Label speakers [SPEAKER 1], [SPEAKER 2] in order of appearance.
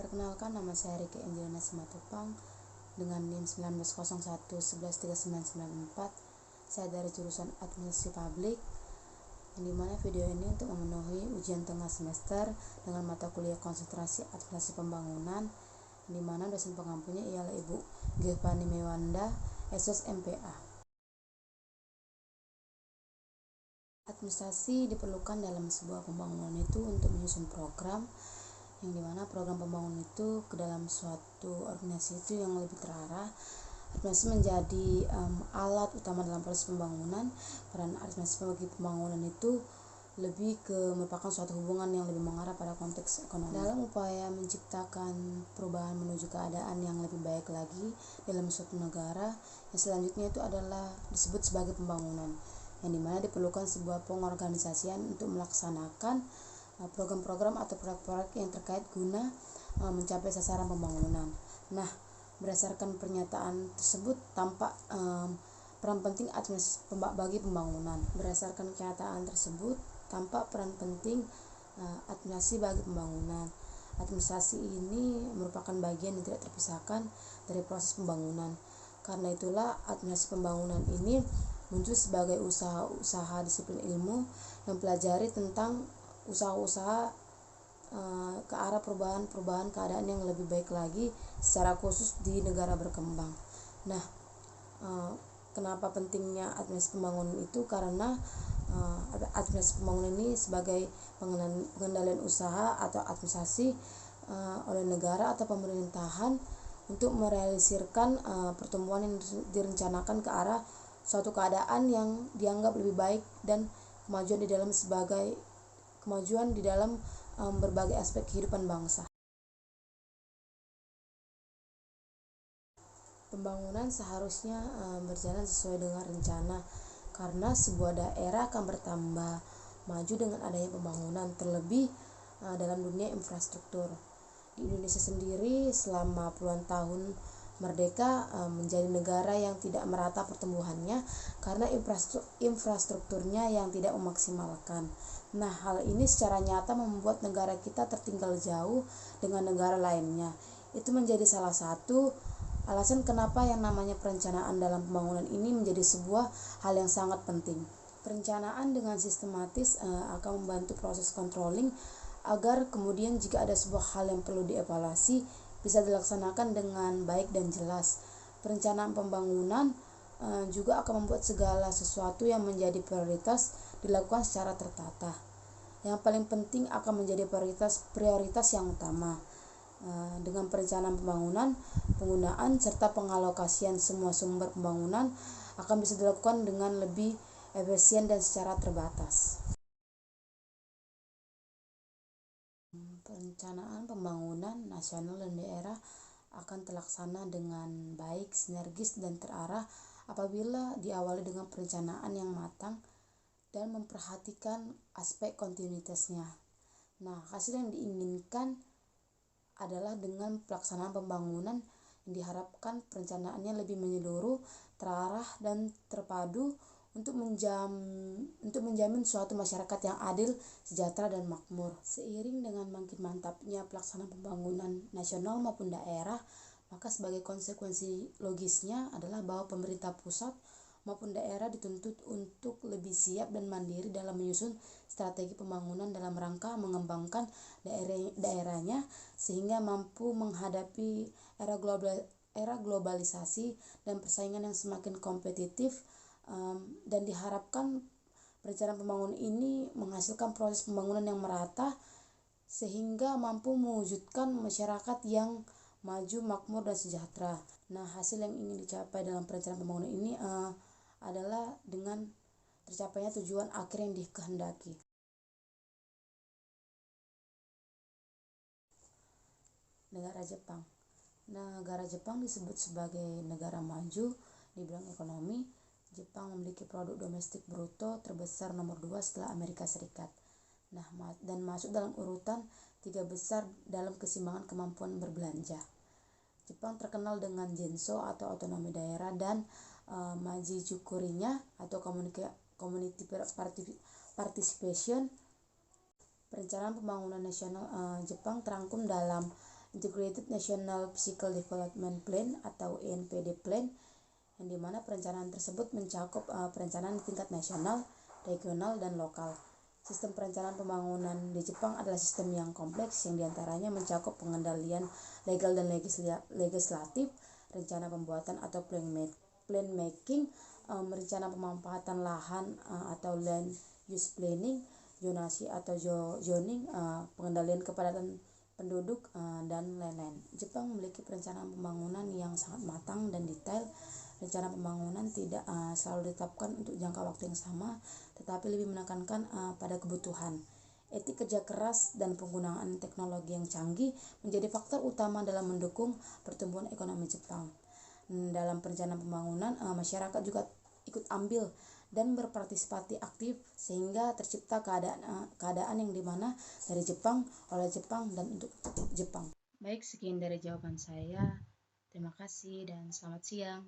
[SPEAKER 1] Perkenalkan, nama saya Rike Angelina Simatupang dengan NIM 1901113994. Saya dari jurusan Administrasi Publik, yang dimana video ini untuk memenuhi ujian tengah semester dengan mata kuliah konsentrasi administrasi pembangunan, yang dimana dosen pengampunya ialah Ibu Gevani Mewanda, SOS MPA. Administrasi diperlukan dalam sebuah pembangunan itu untuk menyusun program, yang dimana program pembangunan itu ke dalam suatu organisasi itu yang lebih terarah. Administrasi menjadi alat utama dalam proses pembangunan. Peran administrasi bagi pembangunan itu lebih ke merupakan suatu hubungan yang lebih mengarah pada konteks ekonomi. Dalam upaya menciptakan perubahan menuju keadaan yang lebih baik lagi dalam suatu negara, yang selanjutnya itu adalah disebut sebagai pembangunan, yang dimana diperlukan sebuah pengorganisasian untuk melaksanakan program-program atau proyek-proyek yang terkait guna mencapai sasaran pembangunan. Nah, berdasarkan pernyataan tersebut tampak peran penting administrasi bagi pembangunan. Berdasarkan pernyataan tersebut tampak peran penting administrasi bagi pembangunan. Administrasi ini merupakan bagian yang tidak terpisahkan dari proses pembangunan. Karena itulah administrasi pembangunan ini muncul sebagai usaha-usaha disiplin ilmu yang pelajari tentang usaha-usaha ke arah perubahan keadaan yang lebih baik lagi secara khusus di negara berkembang. Nah, kenapa pentingnya administrasi pembangunan itu? Karena administrasi pembangunan ini sebagai pengendalian usaha atau administrasi oleh negara atau pemerintahan untuk merealisirkan pertumbuhan yang direncanakan ke arah suatu keadaan yang dianggap lebih baik dan kemajuan di dalam berbagai aspek kehidupan bangsa. Pembangunan seharusnya berjalan sesuai dengan rencana, karena sebuah daerah akan bertambah maju dengan adanya pembangunan, terlebih dalam dunia infrastruktur. Di Indonesia sendiri selama puluhan tahun merdeka menjadi negara yang tidak merata pertumbuhannya karena infrastrukturnya yang tidak memaksimalkan. Nah, hal ini secara nyata membuat negara kita tertinggal jauh dengan negara lainnya. Itu menjadi salah satu alasan kenapa yang namanya perencanaan dalam pembangunan ini menjadi sebuah hal yang sangat penting. Perencanaan dengan sistematis akan membantu proses controlling agar kemudian jika ada sebuah hal yang perlu dievaluasi bisa dilaksanakan dengan baik dan jelas. Perencanaan pembangunan juga akan membuat segala sesuatu yang menjadi prioritas dilakukan secara tertata. Yang paling penting akan menjadi prioritas yang utama. Dengan perencanaan pembangunan, penggunaan serta pengalokasian semua sumber pembangunan akan bisa dilakukan dengan lebih efisien dan secara terbatas. Perencanaan pembangunan nasional dan daerah akan terlaksana dengan baik, sinergis, dan terarah apabila diawali dengan perencanaan yang matang dan memperhatikan aspek kontinuitasnya. Nah, hasil yang diinginkan adalah dengan pelaksanaan pembangunan yang diharapkan perencanaannya lebih menyeluruh, terarah, dan terpadu untuk menjamin suatu masyarakat yang adil, sejahtera, dan makmur. Seiring dengan makin mantapnya pelaksanaan pembangunan nasional maupun daerah, maka sebagai konsekuensi logisnya adalah bahwa pemerintah pusat maupun daerah dituntut untuk lebih siap dan mandiri dalam menyusun strategi pembangunan dalam rangka mengembangkan daerahnya sehingga mampu menghadapi era globalisasi dan persaingan yang semakin kompetitif. Dan diharapkan perencanaan pembangunan ini menghasilkan proses pembangunan yang merata sehingga mampu mewujudkan masyarakat yang maju, makmur, dan sejahtera. Nah, hasil yang ingin dicapai dalam perencanaan pembangunan ini adalah dengan tercapainya tujuan akhir yang dikehendaki. Negara Jepang. Negara Jepang disebut sebagai negara maju di bidang ekonomi. Jepang memiliki produk domestik bruto terbesar nomor 2 setelah Amerika Serikat. Nah, dan masuk dalam urutan 3 besar dalam keseimbangan kemampuan berbelanja. Jepang terkenal dengan Genso atau otonomi daerah dan Maji-Zukuri-nya atau community participation. Perencanaan pembangunan nasional Jepang terangkum dalam Integrated National Physical Development Plan atau INPD Plan, yang dimana perencanaan tersebut mencakup perencanaan di tingkat nasional, regional, dan lokal. Sistem perencanaan pembangunan di Jepang adalah sistem yang kompleks yang diantaranya mencakup pengendalian legal dan legislatif, rencana pembuatan atau plan making, rencana pemanfaatan lahan atau land use planning, zonasi atau zoning, pengendalian kepadatan penduduk, dan lain-lain. Jepang memiliki perencanaan pembangunan yang sangat matang dan detail. Rencana pembangunan tidak selalu ditetapkan untuk jangka waktu yang sama, tetapi lebih menekankan pada kebutuhan. Etik kerja keras dan penggunaan teknologi yang canggih menjadi faktor utama dalam mendukung pertumbuhan ekonomi Jepang. Dalam perencanaan pembangunan, masyarakat juga ikut ambil dan berpartisipasi aktif sehingga tercipta keadaan yang dimana dari Jepang, oleh Jepang, dan untuk Jepang. Baik, sekian dari jawaban saya. Terima kasih dan selamat siang.